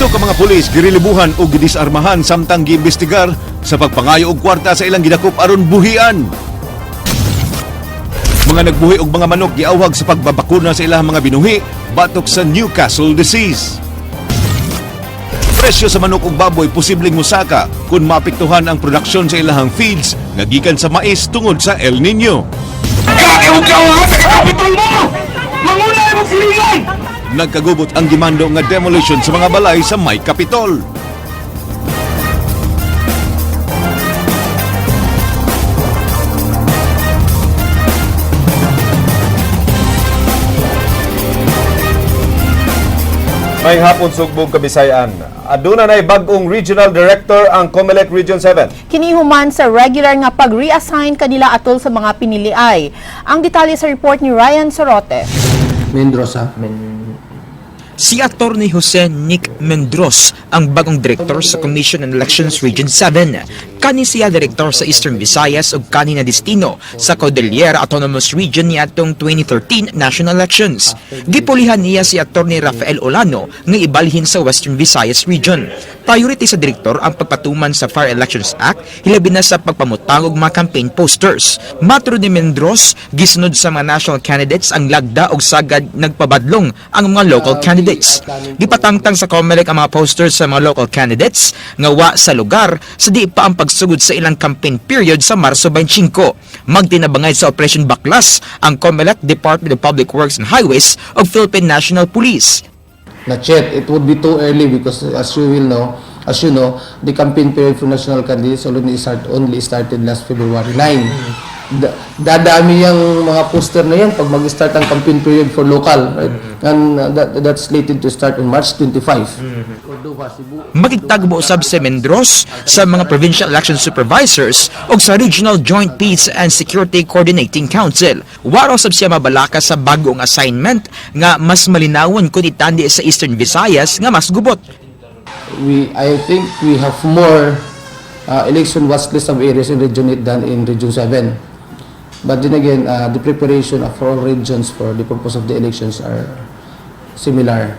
Pito ka mga pulis girilibuhan o gidisarmahan samtang giimbestigar sa pagpangayo og kwarta sa ilang gidakop aron buhian. Mga nagbuhi og mga manok giawhag sa pagbabakuna sa ilang mga binuhi batok sa Newcastle disease. Presyo sa manok ug baboy posibleng musaka kung maapektuhan ang produksyon sa ilahang feeds nga gikan sa mais tungod sa El Nino. Nagkagubot ang gimando nga demolition sa mga balay sa May Kapitol. May hapon sugbog Kabisayan. Aduna nay bag-ong regional director ang COMELEC Region 7. Kinihuman sa regular nga pag-reassign kanila atol sa mga piniliay. Ang detalye sa report ni Ryan Sorote. Mendoza. Si Atty. Jose Nick Mendros ang bagong direktor sa Commission on Elections Region 7. Kani siya direktor sa Eastern Visayas ug kani na destino sa Cordillera Autonomous Region niadtong 2013 national elections. Gipulihan niya si Atty. Rafael Olano nga ibalhin sa Western Visayas Region. Priority sa direktor ang pagpatuman sa Fair Elections Act, hilabi na sa pagpamutang og mga campaign posters. Matro ni Mendros, gisunod sa mga national candidates ang lagda og sagad nagpabadlong ang mga local candidates. Gipatangtang sa COMELEC ang mga posters sa mga local candidates nga wa sa lugar sa di pa ang pagsugod sa ilang campaign period sa Marso 25. Magtinabangay sa Operation Baklas ang COMELEC, Department of Public Works and Highways ug Philippine National Police. Not yet. It would be too early because as you know, the campaign period for national candidates only started last February 9. Dadami yung mga poster na yan pag mag-start ang campaign period for local, right? And that's slated to start on March 25. Magigtagbo usab si Mendros sa mga provincial election supervisors o sa Regional Joint Peace and Security Coordinating Council. Waro sab siya mabalaka sa bagong assignment nga mas malinawon kung itandi sa Eastern Visayas nga mas gubot. I think we have more election watch list of areas in Region 8 than in Region 7. But then again, the preparation of all regions for the purpose of the elections are similar.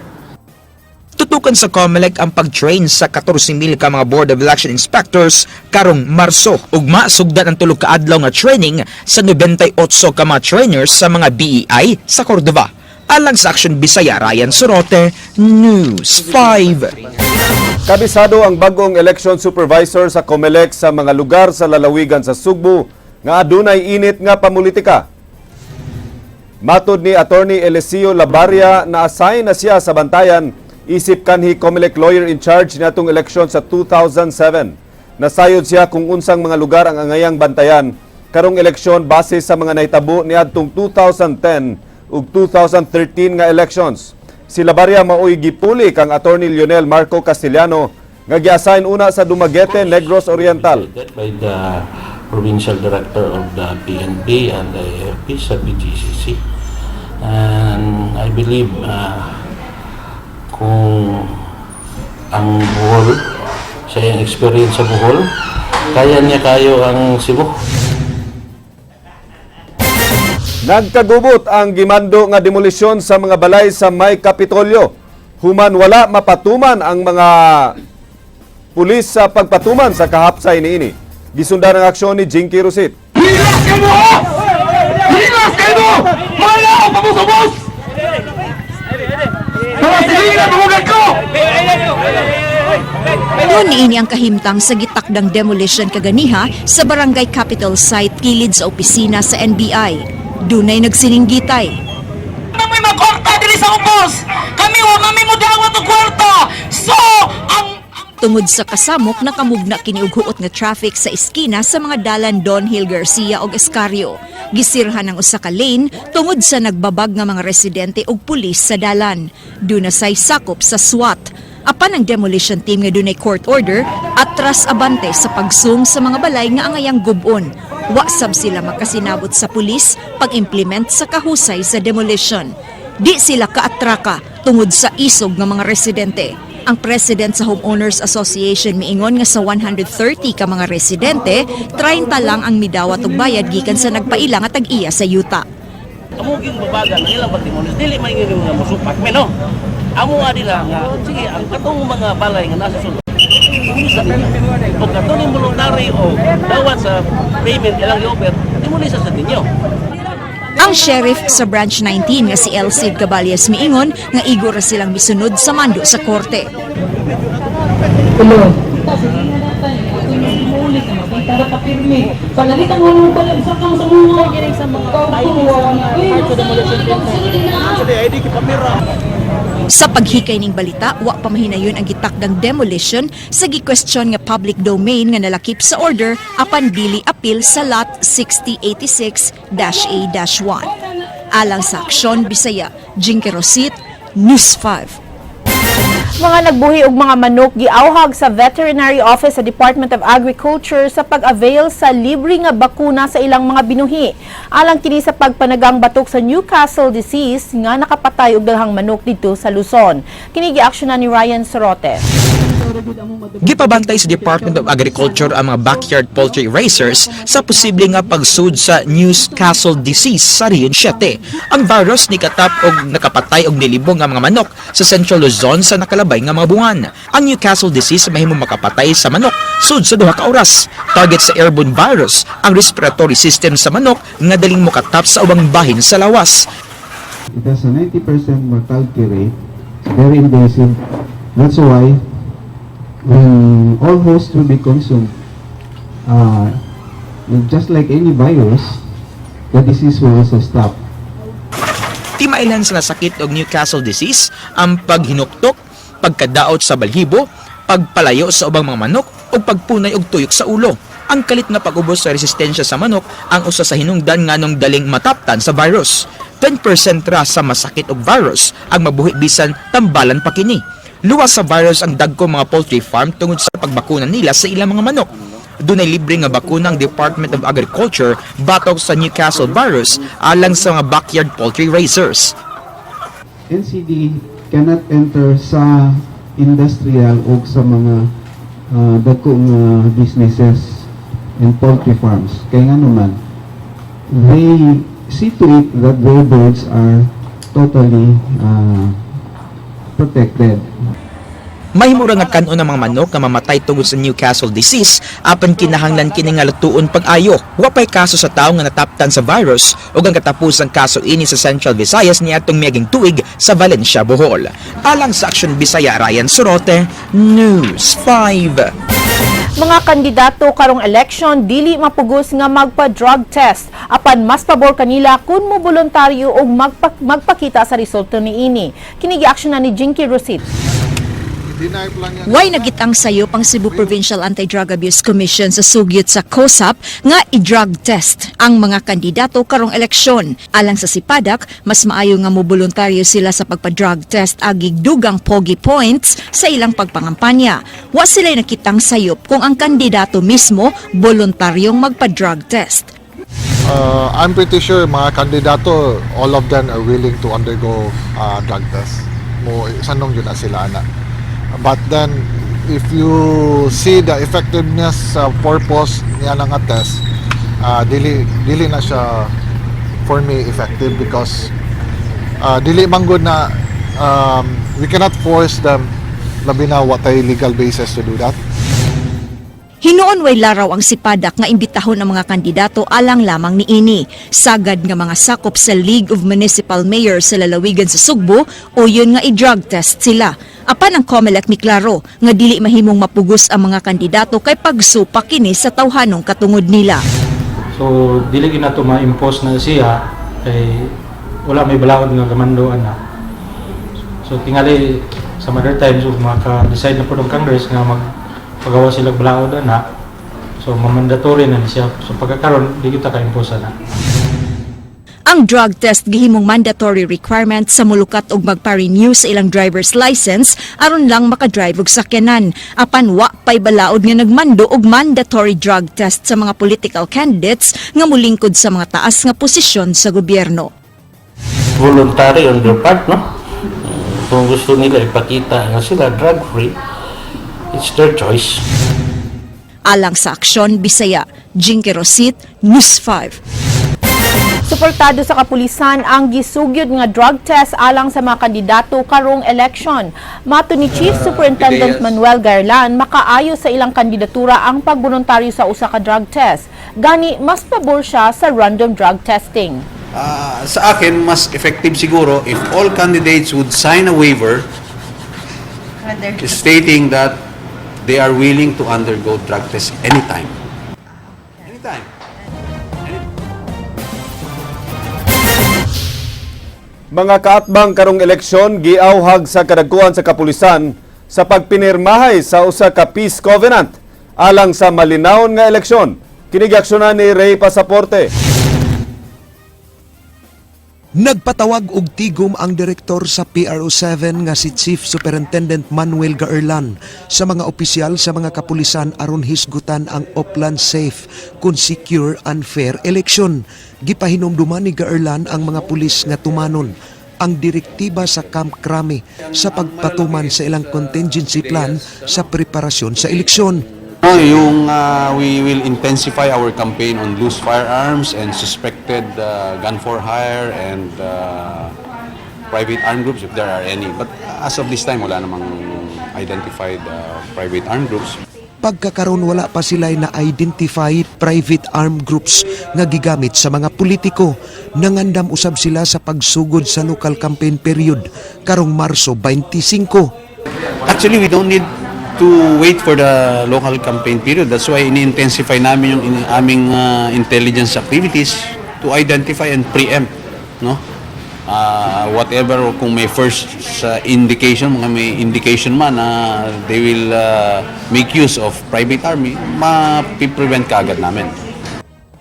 Tutukan sa COMELEC ang pag-train sa 14,000 ka mga Board of Election Inspectors karong Marso. Ugma sugdan ang tulog ka adlaw nga training sa 98 ka mga trainers sa mga BEI sa Cordova. Alang sa Action Bisaya, Ryan Sorote, News 5. Kabisado ang bagong election supervisor sa COMELEC sa mga lugar sa lalawigan sa Sugbo nga adunay init nga pamulitika. Matod ni Attorney Eliseo Labaria na assign na siya sa bantayan isip kanhi COMELEC lawyer in charge natong eleksyon sa 2007. Nasayod siya kung unsang mga lugar ang angayang bantayan karong eleksyon base sa mga nahitabo niadtong 2010 ug 2013 nga elections. Si Labaria maoy gipuli kang Attorney Lionel Marco Castellano nga gi-assign una sa Dumaguete, Negros Oriental. By the Provincial Director of the PNP and the AFP sa PGCC. And I believe kung ang Bohol, sa iyang experience sa Bohol, kaya niya kayo ang Cebu. Nagkagubot ang gimando nga demolisyon sa mga balay sa May Kapitolyo. Human wala mapatuman ang mga pulis sa pagpatuman sa kahapsay niini. Gisundan ang aksyon ni Jinky Rusit. Hilas kayo! Hilas kayo! Mala ako pabusabos! Para silingan mamugan ko! Yun ini ang kahimtang sa gitakdang demolition kaganiha sa Barangay Capitol site kilid sa opisina sa NBI. Dunay nagsininggitay. Kami magkorta dili sa ubos! Kami wa kami mudawat og kwarta! So, Tungod sa kasamok, nakamugna kini og huot nga traffic sa iskina sa mga dalan Don Hill Garcia ug Escario. Gisirhan ang usa ka lane tungod sa nagbabag nga mga residente ug pulis sa dalan. Duna say sakop sa SWAT. Apan ang demolition team nga dunay court order atras abante sa pagsung sa mga balay nga angayang gubon. Wa sab sila makasinabot sa pulis pag-implement sa kahusay sa demolition. Di sila kaatraka tungod sa isog nga mga residente. Ang president sa Homeowners Association miingon nga sa 130 ka mga residente, 30 lang ang midawat og bayad gikan sa nagpaila nga tag-iya sa yuta. Amo ging babagan ang ilang patimonis dili may ngini mga musupak men no. Amo adila nga sige ang katong mga balay nga nasa sulod. Pag katong yung voluntary o dawat sa payment ilang i-offer, dimuli sa ninyo. Ang sheriff sa Branch 19 nga si Elcid Caballes miingon nga igor silang misunod sa mando sa korte. Sa paghikay ning balita, wa pa mahinayon ang gitakdang demolition sa gi-question nga public domain nga nalakip sa order apan dili appeal sa lot 6086-A-1. Alang sa Aksyon Bisaya, Jinky Rosit, News 5. Mga nagbuhi og mga manok giawhag sa Veterinary Office sa Department of Agriculture sa pag-avail sa libre nga bakuna sa ilang mga binuhi. Alang kini sa pagpanagang batok sa Newcastle disease nga nakapatay og daghang manok dito sa Luzon. Kini giaksyonan ni Ryan Sorote. Gipabantay sa Department of Agriculture ang mga backyard poultry raisers sa posible nga pagsud sa Newcastle disease sa Region 7. Ang virus ni katap og nakapatay og nilibong nga mga manok sa Central Luzon sa nakalabay nga mga buwan. Ang Newcastle disease mahimong makapatay sa manok sud sa 2 ka oras. Target sa airborne virus ang respiratory system sa manok nga daling mokatap sa ubang bahin sa lawas. It has a 90% mortality rate. It's very invasive. That's why when all hosts will be consumed, just like any virus, the disease will also stop. Timailan sa nasakit og Newcastle disease ang paghinuktok, pagkadaot sa balhibo, pagpalayo sa ubang mga manok o pagpunay og tuyok sa ulo. Ang kalit na pag-ubos sa resistensya sa manok ang usa sa hinungdan nganong daling mataptan sa virus. 10% ra sa masakit og virus ang mabuhi bisan tambalan pa kini. Luwas sa virus ang dagko mga poultry farm tungod sa pagbakuna nila sa ilang mga manok. Dunay libre nga bakuna ang Department of Agriculture batok sa Newcastle virus alang sa mga backyard poultry raisers. NCD cannot enter sa industrial o sa mga dakong businesses and poultry farms. Kaya nga naman, they see to it that their birds are totally protected. Mahimura nga kanon ang mga manok nga mamatay tungod sa Newcastle disease apan kinahanglan kini nga lutuon pag-ayo. Wa pay kaso sa tawo nga nataptan sa virus ug ang katapusang kaso ini sa Central Visayas niadtong miaging tuig sa Valencia, Bohol. Alang sa Aksyon Bisaya, Ryan Sorote, News 5. Mga kandidato karong election dili mapugos nga magpa-drug test apan mas pabor kanila kun mo voluntaryo og magpakita sa resulta niini. Kini giaksyonan ni Jinky Rosit. Way nagitang sayop ang Cebu Provincial Anti-Drug Abuse Commission sa sugyot sa COSAP nga i-drug test ang mga kandidato karong eleksyon. Alang sa Sipadak, mas maayo nga moboluntaryo sila sa pagpa-drug test agig dugang pogi points sa ilang pagpangampanya. Wa sila nakitang sayop kung ang kandidato mismo voluntaryong magpa-drug test. I'm pretty sure mga kandidato, all of them are willing to undergo drug test. Sanong yun na sila ana. But then, if you see the effectiveness purpose niya ng test, dili na siya for me effective because dili man good na we cannot force them labi na what ay legal basis to do that. Hinuon way laraw ang Sipadak nga imbitahon ang mga kandidato alang lamang niini. Sagad nga mga sakop sa League of Municipal Mayors sa lalawigan sa Sugbo o yun nga i-drug test sila. Apan ang COMELEC mi klaro nga dili mahimong mapugos ang mga kandidato kay pagsupa kini sa tawhanong katungod nila. So dili gina to ma-impose na siya kay wala may balaod nga gamandoan na. So tingali sa other times so maka-decide na po ng Congress nga pagawa sila balaod na. So mandatory na siya. So pagkakaroon di kita ka-impose na. Ang drug test gihimong mandatory requirement sa mulukat og magpa-renew sa ilang driver's license aron lang makadrive og sakyanan. Apan wa pay balaod nga nagmando og mandatory drug test sa mga political candidates nga mulingkod sa mga taas nga posisyon sa gobyerno. Voluntary on their part, no? Kung gusto nila ipakita nga sila drug-free, it's their choice. Alang sa Aksyon Bisaya, Jinky Rosit, News 5. Suportado sa kapulisan ang gisugyod nga drug test alang sa mga kandidato karong election. Mato ni Chief Superintendent Manuel Garlan, makaayo sa ilang kandidatura ang pagboluntaryo sa usa ka drug test. Gani, mas pabor siya sa random drug testing. Sa akin, mas effective siguro if all candidates would sign a waiver stating that they are willing to undergo drug test anytime. Anytime. Mga kaatbang karong eleksyon giawhag sa kadagkuhan sa kapulisan sa pagpinirmahay sa usa ka peace covenant alang sa malinawon nga eleksyon. Kinigaksyonan ni Ray Pasaporte. Nagpatawag og tigom ang direktor sa PRO7 nga si Chief Superintendent Manuel Garlan sa mga opisyal sa mga kapulisan aron hisgutan ang upland safe kun secure and fair election. Gipahinumduman ni Garlan ang mga pulis nga tumanon ang direktiba sa Camp Crame sa pagpatuman sa ilang contingency plan sa preparasyon sa eleksyon. We will intensify our campaign on loose firearms and suspected gun for hire and private armed groups if there are any. But as of this time, wala namang identified private armed groups. Pagkakaroon wala pa sila na identify private armed groups nga gigamit sa mga politiko. Nangandam usab sila sa pagsugod sa local campaign period karong Marso 25. Actually, we don't need to wait for the local campaign period. That's why ini-intensify namin yung aming intelligence activities to identify and preempt, no? Whatever, kung may first indication, may indication man na they will make use of private army, ma-prevent kaagad namin.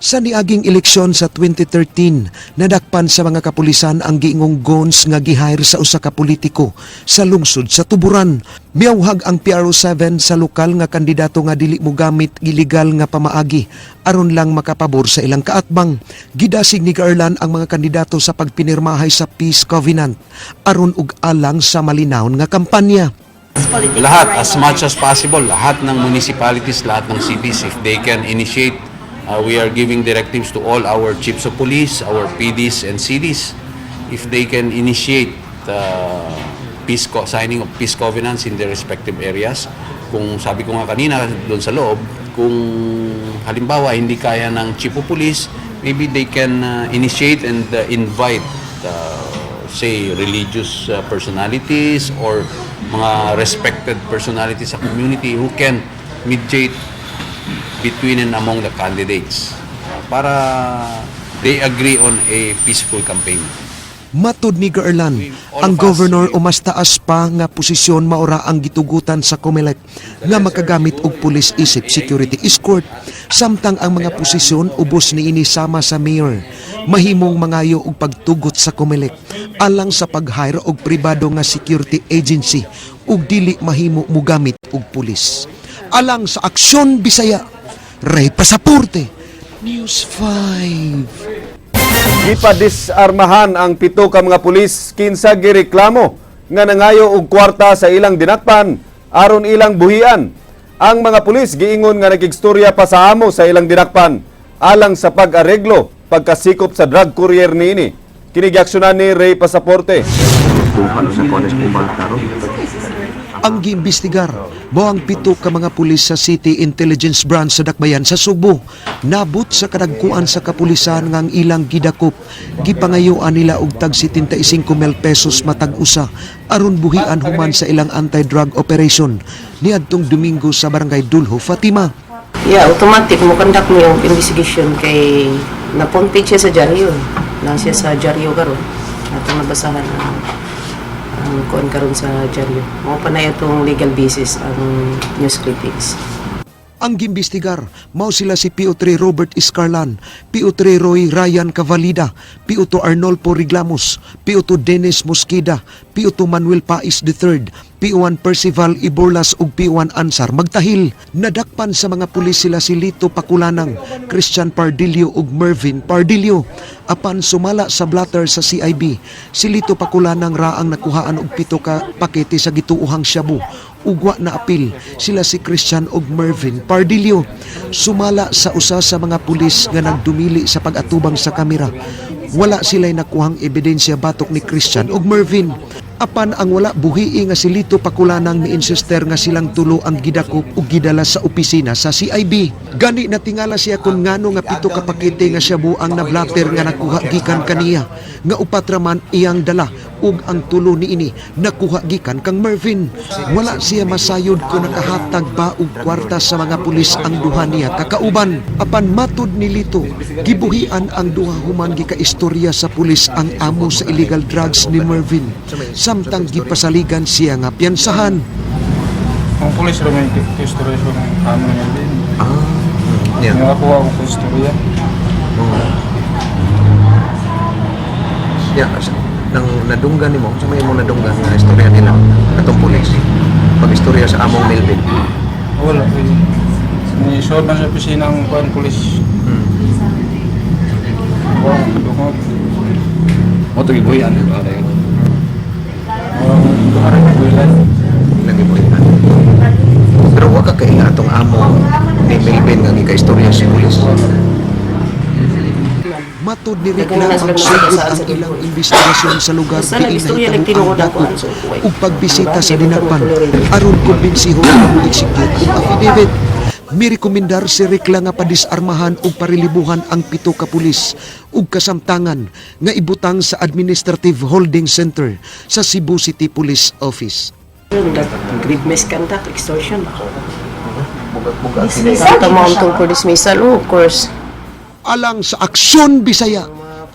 Sa niaging eleksyon sa 2013, nadakpan sa mga kapulisan ang giingong guns nga gihire sa usa ka politiko sa lungsod sa Tuburan. Miawhag ang PRO7 sa lokal nga kandidato nga dili mo gamit illegal nga pamaagi aron lang makapabor sa ilang kaatbang. Gidasig ni Garlan ang mga kandidato sa pagpinirmahay sa Peace Covenant aron ug alang sa malinawon nga kampanya. Lahat, as much as possible, lahat ng municipalities, lahat ng cities, if they can initiate, we are giving directives to all our chiefs of police, our PDs and CDs, if they can initiate signing of peace covenants in their respective areas. Kung sabi ko nga kanina doon sa loob, kung halimbawa hindi kaya ng chief of police, maybe they can initiate and invite say religious personalities or mga respected personalities sa community who can mediate between and among the candidates para they agree on a peaceful campaign. Matud ni Garlan, ang governor o mas taas pa nga posisyon maura ang gitugutan sa COMELEC nga makagamit og police isip security escort, samtang ang mga posisyon ubos niini sama sa mayor. Mahimong mangayo og pagtugot sa COMELEC alang sa pag-hire og pribado nga security agency ug dili mahimo mugamit og pulis. Alang sa Aksyon Bisaya, Ray Pasaporte, News 5. Gipadisarmahan ang 7 ka mga pulis kinsa gireklamo nga nangayo og kwarta sa ilang dinakpan aron ilang buhian. Ang mga pulis giingon nga nagigstorya pa sa amo sa ilang dinakpan alang sa pag-areglo pagkasikop sa drug courier niini. Kinigaksyonan ni Ray Pasaporte. Ang giimbestigar mo ang 7 ka mga pulis sa City Intelligence Branch sa Dakbayan sa Subo. Nabot sa kadagkuan sa kapulisan ngang ilang gidakop. Gipangayuan nila og tag 75,000 pesos matag usa aron buhian human sa ilang anti-drug operation niadtong Domingo sa Barangay Dulho, Fatima. Yeah, automatic mo conduct mo yung investigation kay napuntig siya sa dyaryo. Na siya sa dyaryo karon. Atong nabasahan ang kuan karon sa dyaryo. Mao pa na itong legal basis ang news clippings. Ang gimbestigar, mao sila si PO3 Robert Iscarlan, PO3 Roy Ryan Cavalida, PO2 Arnolfo Riglamos, PO2 Dennis Mosqueda, PO2 Manuel Pais III, PO1 Percival Iborlas ug PO1 Ansar magtahil. Nadakpan sa mga pulis sila si Lito Pakulanang, Christian Pardillo ug Mervin Pardillo. Apan sumala sa blatter sa CIB, si Lito Pakulanang raang nakuhaan og 7 ka pakete sa gituuhang shabu. Ugwa na apil sila si Christian ug Mervin Pardillo. Sumala sa usa sa mga pulis nga nagdumili sa pag-atubang sa kamera. Wala sila'y nakuhang ebidensya batok ni Christian ug Mervin. Apan ang wala buhii nga si Lito Pakulanang mi-insister nga silang tulo ang gidakop ug gidala sa opisina sa CIB. Gani natingala siya kung ngano nga 7 ka pakete nga shabu ang nablatter nga nakuha gikan kaniya. Nga upat raman iyang dala ug ang tulo niini nakuha gikan kang Mervin. Wala siya masayod kung nakahatag ba og kwarta sa mga pulis ang duha niya kakauban. Apan matud ni Lito, gibuhian ang duha human gikaistorya sa pulis ang amo sa illegal drugs ni Mervin. Samtang gipasaligan siya nga piyansahan. Ang pulis rin may istorya siya ng amo niya din. Yeah. Nakakuha ko sa istorya. Yeah, nang nadunggan nimo, sa may mo nadunggan nga istorya nila atong pulis. Pag-istorya sa among Melvin. Wala. May short man sa opisina ng pulis. Wow, dungog. Mo to gibuhian ba na yun? Pero wag ka kaya atong amo ni Melvin nga gika-istorya si pulis. Matod ni Rekla ang sugod ang ilang investigasyon sa lugar diin nahitabo ang dakop ug pagbisita sa dinakpan aron kumbensihon ang execute ug affidavit. Mirekomendar si Rekla nga padisarmahan ug parilibuhan ang 7 ka pulis ug kasamtangan nga ibutang sa Administrative Holding Center sa Cebu City Police Office. Grave misconduct, extortion. Dismissal. Tamamtong for dismissal, of course. Alang sa Aksyon Bisaya,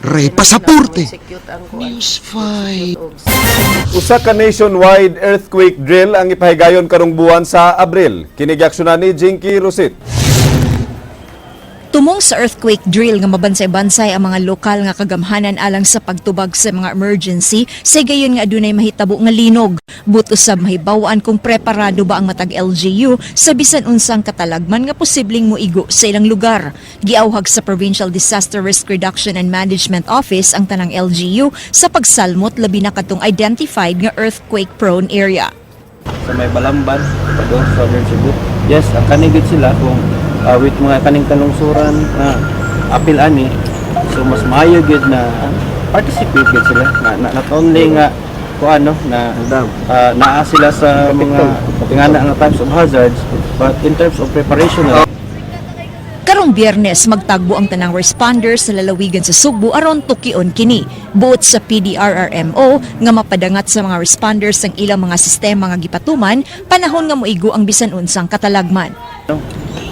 Ray Pasaporte, News 5. Usa ka nationwide earthquake drill ang ipahigayon karong buwan sa Abril. Kinigiaksyonan ni Jinky Rosit. Tumong sa earthquake drill nga mabansay-bansay ang mga lokal nga kagamhanan alang sa pagtubag sa mga emergency, sa gayon nga adunay mahitabo nga linog. But usab mahibawaan kung preparado ba ang matag LGU sa bisan unsang katalagman nga posibleng moigo sa ilang lugar. Giawhag sa Provincial Disaster Risk Reduction and Management Office ang tanang LGU sa pagsalmot labi na kadtong identified nga earthquake-prone area. Sa may Balamban, Ecuador, Southern Cebu. Yes, ang kanigit sila kung with mga kaning kanungsuran na apil ani, so mas maayo gid na participate gid sila na not only nga kuano na naa sila sa mga tingana nga types of hazards, but in terms of preparation na Karong Biyernes magtagbo ang tanang responders sa lalawigan sa Sugbo aron tukion kini. Buot sa PDRRMO nga mapadangat sa mga responders ang ilang mga sistema nga gipatuman panahon nga moigo ang bisan unsang katalagman.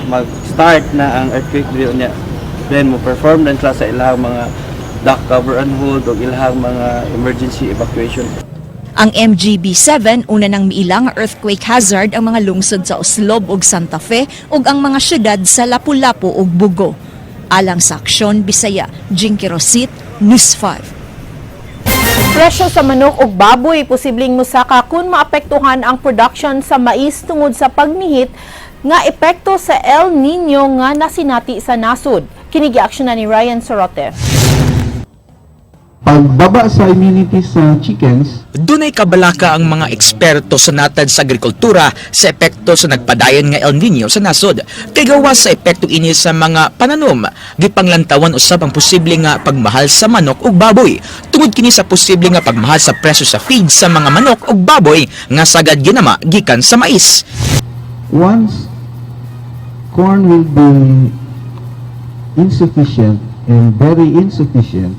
Mag-start na ang earthquake drill niya. Then mo perform din sa ilang mga duct cover and hold o ilang mga emergency evacuation. Ang MGB-7 una nang miilang earthquake hazard ang mga lungsod sa Oslob ug Santa Fe ug ang mga syudad sa Lapu-Lapu ug Bugo. Alang sa Aksyon Bisaya, Jinky Rosit, News 5. Presyo sa manok ug baboy posibleng musaka kung maapektuhan ang production sa mais tungod sa pagnihit nga epekto sa El Nino nga nasinati sa nasod. Kinigiaksyonan ni Ryan Sorote. Pagbaba sa immunity sa chickens, Dunay kabalaka ang mga eksperto sa natad sa agrikultura sa epekto sa nagpadayon nga El Nino sa nasod. Kay gawas sa epekto ini sa mga pananom, gipanglantawan usab ang posible nga pagmahal sa manok ug baboy. Tungod kini sa posible nga pagmahal sa presyo sa feed sa mga manok ug baboy nga sagad ginama gikan sa mais. once corn will be insufficient and very insufficient,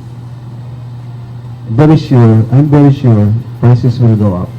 I'm very sure prices will go up.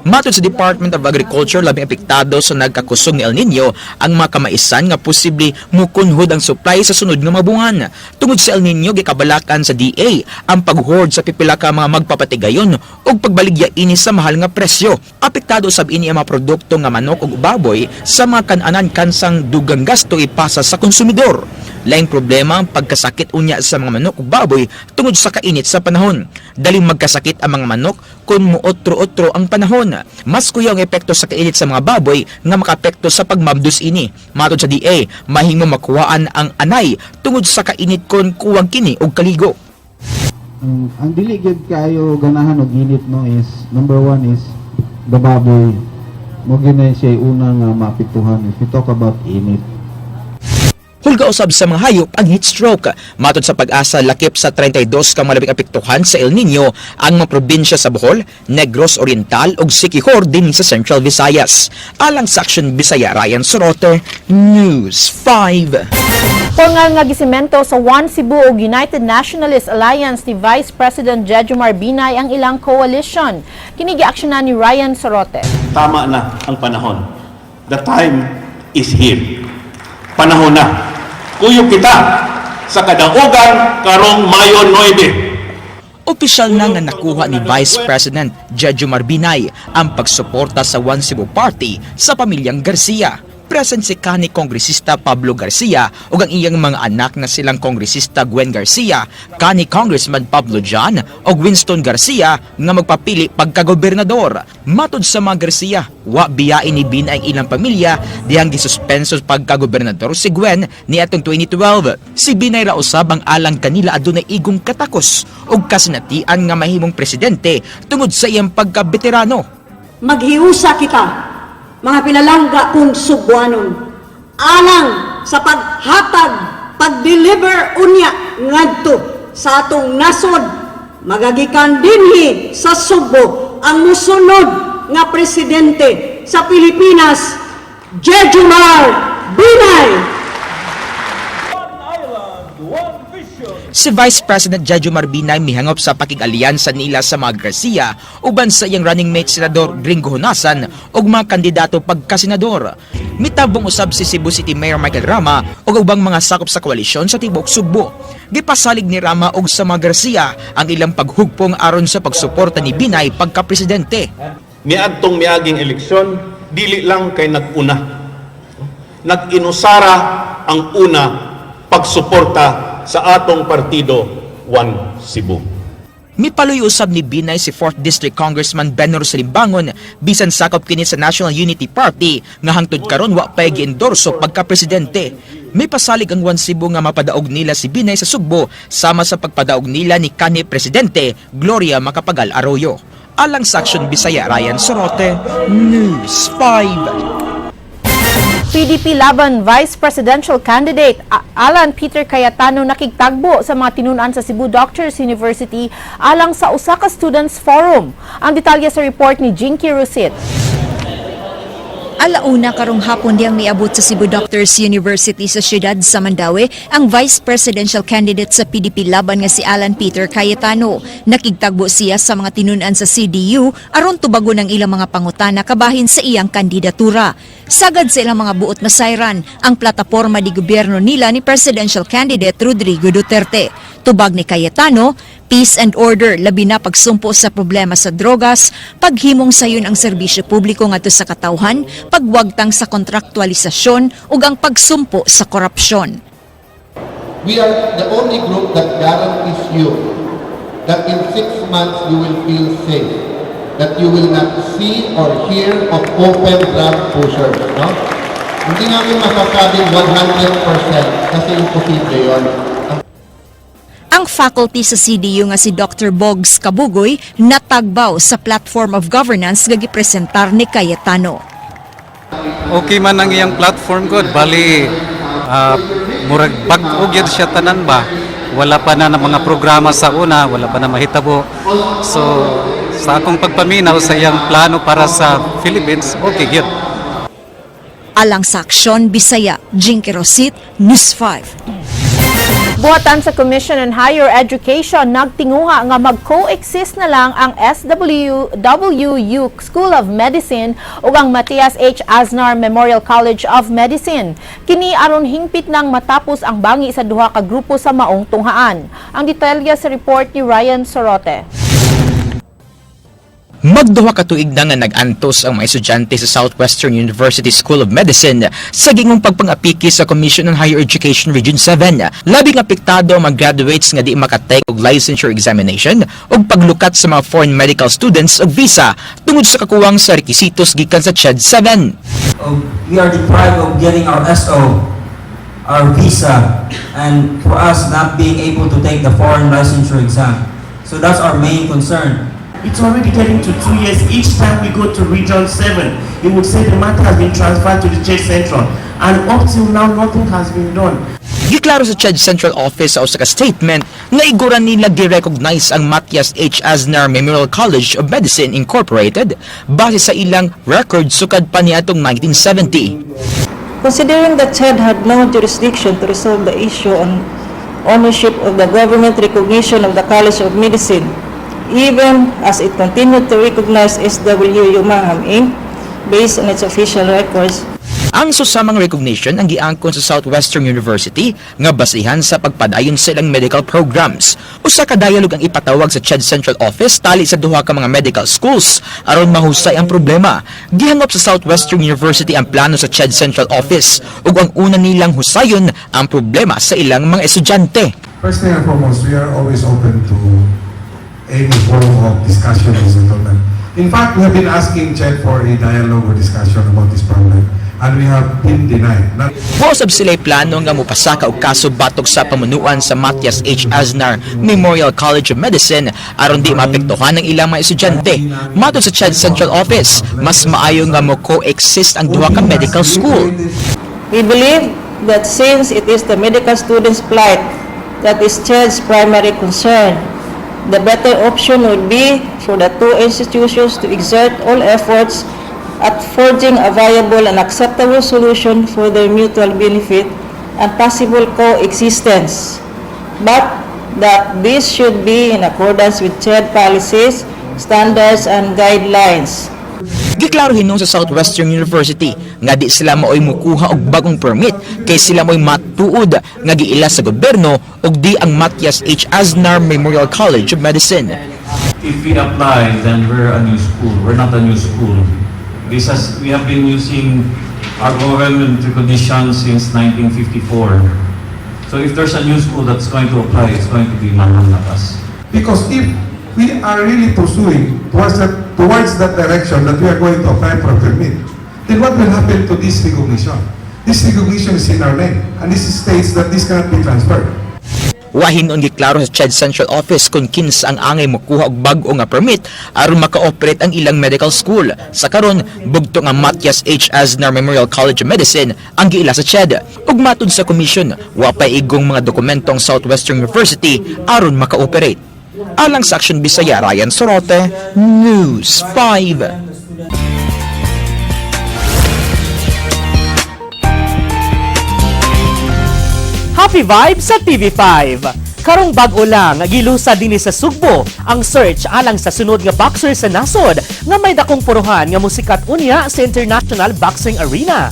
Matod sa Department of Agriculture, labing apektado sa nagkakusog ni El Nino ang mga kamaisan nga posible mukunhod ang supply sa sunod nga mabungan. Tungod sa El Nino, gikabalakan sa DA ang pag-hoard sa pipila ka mga magpapatigayon o pagbaligya ini sa mahal nga presyo. Apektado sab ini ang mga produkto nga manok ug baboy sa mga kananan kansang dugang gasto ipasa sa konsumidor. Laing problema ang pagkasakit unya sa mga manok ug baboy tungod sa kainit sa panahon. Daling magkasakit ang mga manok kung muotro-otro ang panahon. Mas kuya ang epekto sa kainit sa mga baboy nga makaapekto sa pagmabdus ini. Matod sa DA, mahimo makuhaan ang anay tungod sa kainit kung kuwang kini og kaligo. Ang dili gyud kayo ganahan og init no is number one is the baboy. Mo gyud na siya unang maapektuhan if we talk about init. Hulga Nagausab sa mga hayop ang heat stroke. Matod sa Pag-asa, lakip sa 32 ka malabing apektuhan sa El Nino ang mga probinsya sa Bohol, Negros Oriental ug Siquijor din sa Central Visayas. Alang sa Action Bisaya, Ryan Sorote, News 5. Porngal nga gisemento sa One Cebu ug United Nationalist Alliance ni Vice President Jejomar Binay ang ilang coalition. Kini giaksyonan ni Ryan Sorote. Tama na ang panahon. The time is here. Panahon na. Kuyog kita sa kadaugan karong Mayo 9. Opisyal na nga nakuha ni Vice President Jejomar Binay ang pagsuporta sa One Cebu Party sa pamilyang Garcia. Present si kani Kongresista Pablo Garcia ug ang iyang mga anak na silang Kongresista Gwen Garcia, kani Congressman Pablo John ug Winston Garcia nga magpapili pagkagobernador. Matod sa mga Garcia, wa biyain ni Binay ang ilang pamilya dihang gisuspenso pagkagobernador si Gwen ni atong 2012. Si Binay ra usab ang alang kanila adunay igong katakos ug kasinatian nga mahimong presidente tungod sa iyang pagkabeterano. Maghiusa kita, mga pinalangga kong Subuanon, alang sa paghatag, pag-deliver unya ngadto sa atong nasod, magagikan dinhi sa Subo ang musunod nga presidente sa Pilipinas, Jejomar Binay. Si Vice President Jejomar Binay mihangop sa pakig-alyansa nila sa mga Garcia uban sa iyang running mate Senador Gringo Honasan ug mga kandidato pagkasenador. Mitabong usab si Cebu City Mayor Michael Rama ug ubang mga sakop sa koalisyon sa Tibok Sugbo. Gipasalig ni Rama ug sa mga Garcia ang ilang paghugpong aron sa pagsuporta ni Binay pagka-presidente. Niadtong miaging eleksyon, dili lang kay nag-una. Nag-inusara ang una pagsuporta sa atong partido, One Cebu. Mipaloy usab ni Binay si 4th District Congressman Benor Salimbangon bisan sakop kini sa National Unity Party nga hangtod karon wa pay giendorso pagka-presidente. May pasalig ang One Cebu nga mapadaog nila si Binay sa Sugbo sama sa pagpadaog nila ni kanhi presidente Gloria Macapagal Arroyo. Alang sa Action Bisaya, Ryan Sorote, News 5. PDP laban Vice Presidential Candidate Alan Peter Cayetano nakigtagbo sa mga tinunan sa Cebu Doctors University alang sa usa ka Students Forum. Ang detalye sa report ni Jinky Rusit. Alauna karong hapon diyang miabot sa Cebu Doctors University sa siyudad sa Mandaue ang Vice Presidential Candidate sa PDP laban nga si Alan Peter Cayetano. Nakigtagbo siya sa mga tinunan sa CDU aron tubagon ang ilang mga pangutana kabahin sa iyang kandidatura. Sagad sa ilang mga buot masayran ang plataporma di gobyerno nila ni Presidential Candidate Rodrigo Duterte. Tubag ni Cayetano, peace and order, labi na pagsumpo sa problema sa drogas, paghimong sayon ang serbisyo publiko ngadto sa katawhan, pagwagtang sa kontraktualisasyon ug ang pagsumpo sa korupsyon. We are the only group that guarantees you that in 6 months you will feel safe, that you will not see or hear of open drug pushers, no? Hindi namin masasabing 100% kasi imposible yun. Ang faculty sa CDU nga si Dr. Bogs Kabugoy natagbaw sa platform of governance nga gipresentar ni Cayetano. Okay man ang iyang platform god, bali murag bag-o gyud siya tanan ba. Wala pa na mga programa sa una, wala pa na mahitabo. So sa akong pagpaminaw sa iyang plano para sa Philippines, okay gyud. Alang sa Aksyon Bisaya, Jinky Rosit, News 5. Buhatan sa Commission on Higher Education nagtinguha nga mag-coexist na lang ang SWU School of Medicine ug ang Matias H. Aznar Memorial College of Medicine. Kini aron hingpit nang matapos ang bangi sa duha ka grupo sa maong tunghaan. Ang detalye sa report ni Ryan Sorote. Magduha ka tuig na nga nag-antos ang mga estudyante sa Southwestern University School of Medicine sa gingong pagpangapiki sa Commission on Higher Education Region 7. Labing apektado ang mga graduates nga di makatake og licensure examination ug paglukat sa mga foreign medical students og visa tungod sa kakuwang sa requisitos gikan sa CHED 7. We are deprived of getting our SO, our visa, and for us not being able to take the foreign licensure exam. So that's our main concern. It's already getting to 2 years. Each time we go to Region 7, it would say the matter has been transferred to the Church Central. And up till now, nothing has been done. Giklaro sa CHED Central Office sa usa ka statement nga igura nila gi-recognize ang Matias H. Aznar Memorial College of Medicine Incorporated base sa ilang record sukad pa niadtong 1970. Considering that CHED had no jurisdiction to resolve the issue on ownership of the government recognition of the College of Medicine, even as it continued to recognize SW Umaham Inc. based on its official records. Ang susamang recognition ang giangkon sa Southwestern University nga basihan sa pagpadayon sa ilang medical programs. Usa ka dialogue ang ipatawag sa CHED Central Office tali sa duha ka mga medical schools aron mahusay ang problema. Gihangop sa Southwestern University ang plano sa CHED Central Office ug ang una nilang husayon ang problema sa ilang mga estudyante. First thing and foremost, we are always open to any form of discussion and settlement. In fact, we have been asking CHED for a dialogue or discussion about this problem, and we have been denied. Mousab sila'y plano nga mupasaka og kaso batok sa pamunuan sa Matias H. Aznar Memorial College of Medicine aron di maapektuhan ang ilang mga estudyante. Matod sa CHED Central Office, mas maayo nga mo coexist ang duha ka medical school. We believe that since it is the medical students' plight that is CHED's primary concern, the better option would be for the two institutions to exert all efforts at forging a viable and acceptable solution for their mutual benefit and possible coexistence, but that this should be in accordance with CHED policies, standards, and guidelines. Giklaro hinung sa Southwestern University nga di sila maoy mukuha og bagong permit kay sila mo'y matuod nga giila sa gobyerno og di ang Matias H. Aznar Memorial College of Medicine. If we apply, then we're a new school. We're not a new school. We have been using our government recognition since 1954. So if there's a new school that's going to apply, it's going to be Mananatas. Because if we are really pursuing towards that direction that we are going to apply for a permit, then what will happen to this recognition? This recognition is in our name, and this states that this cannot be transferred. Wahinon giklaro sa CHED Central Office kung kinsa ang angay mokuha og bag-o nga permit aron maka-operate ang ilang medical school. Sa karon, bugto nga Matias H. Aznar Memorial College of Medicine ang giila sa CHED. Ug matod sa commission, wa pa igong mga dokumentong Southwestern University aron maka-operate. Alang sa Action Bisaya, Ryan Sorote, News 5. Happy Vibes sa TV5. Karong bag-o lang gilusa dinhi sa Sugbo ang search alang sa sunod nga boxer sa nasod nga may dakong puruhan nga musikat unya sa International Boxing Arena.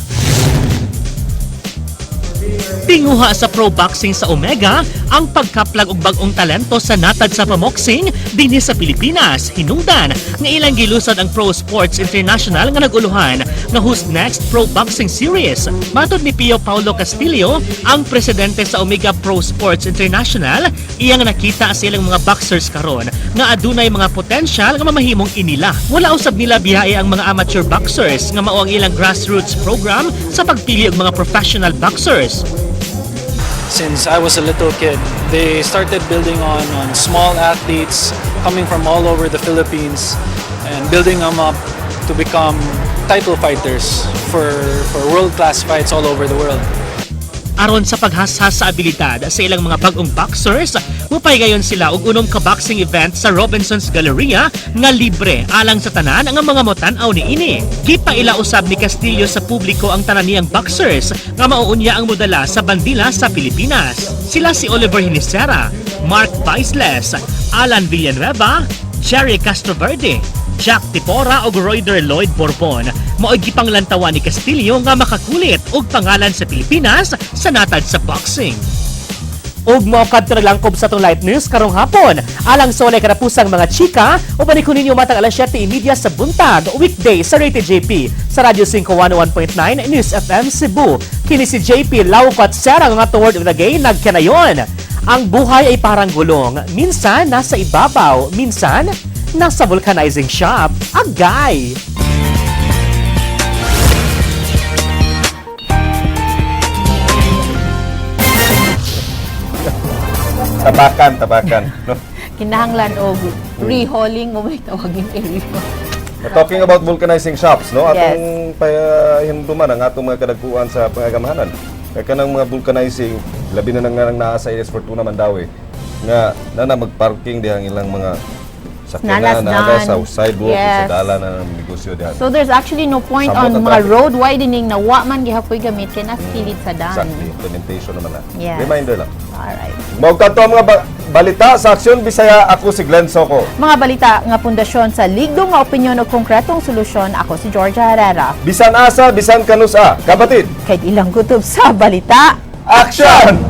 Tinguha sa pro boxing sa Omega ang pagkaplag og bag-ong talento sa natad sa pamoksing dinhi sa Pilipinas. Hinungdan nga ilang gilusad ang Pro Sports International nga naguluhan nga Who's Next Pro Boxing Series. Matod ni Pio Paulo Castillo, ang presidente sa Omega Pro Sports International, iyang nakita sa ilang mga boxers karon nga adunay mga potensyal nga mamahimong inila. Wala usab nila biyahe ang mga amateur boxers nga mao ang ilang grassroots program sa pagpili og mga professional boxers. Since I was a little kid, they started building on small athletes coming from all over the Philippines and building them up to become title fighters for world-class fights all over the world. Aron sa paghashas sa abilidad sa ilang mga bagong boxers, mupahigayon sila og unom ka boxing event sa Robinson's Galleria nga libre alang sa tanan ang mga motan-aw niini. Gipaila usab ni Castillo sa publiko ang tanan niyang boxers nga mauunya ang modala sa bandila sa Pilipinas. Sila si Oliver Hinisera, Mark Baisles, Alan Villanueva, Jerry Castroverde, Jack Tipora o Royder Lloyd Bourbon. Mao'y gipanglantawan ni Castillo nga makakulit og pangalan sa Pilipinas sa natad sa boxing. Og mao kadto lang kob sa tong light news karong hapon. Alang sa walay karapusang mga chika, uban ko ninyo matag alas 7:30 sa buntag, weekday sa Rated JP sa Radio 5 101.9 News FM Cebu. Kini si JP Laukat Serang nga toward of the gay nagkanayon. Ang buhay ay parang gulong, minsan nasa ibabaw, minsan nasa vulcanizing shop. Agay! Tapakan. No? kinahanglan og rehauling o may tawagin area. Talking about vulcanizing shops, no? Yes. Atong pahinduman ang atong mga kadagkuan sa pangagamahanan. Kaya kanang mga vulcanizing, labi na nang naa sa IS Fortuna Mandawi, nga na magparking diha ang ilang mga sakyanan na sa sidewalk, Yes. sa dala na ng negosyo diha. So there's actually no point Samot on ang mga traffic. road widening na wa man gihapoy gamit kay nas kilid sa daan. Exactly, implementation naman na. Yes. Reminder lang. Alright. Maugtad to ang mga balita sa Aksyon Bisaya. Ako si Glenn Soco. Mga balita nga pundasyon sa ligdong nga opinyon o konkretong solusyon. Ako si Georgia Herrera. Bisan asa, bisan kanusa. Kapatid, Kahit ilang kutob sa balita. action!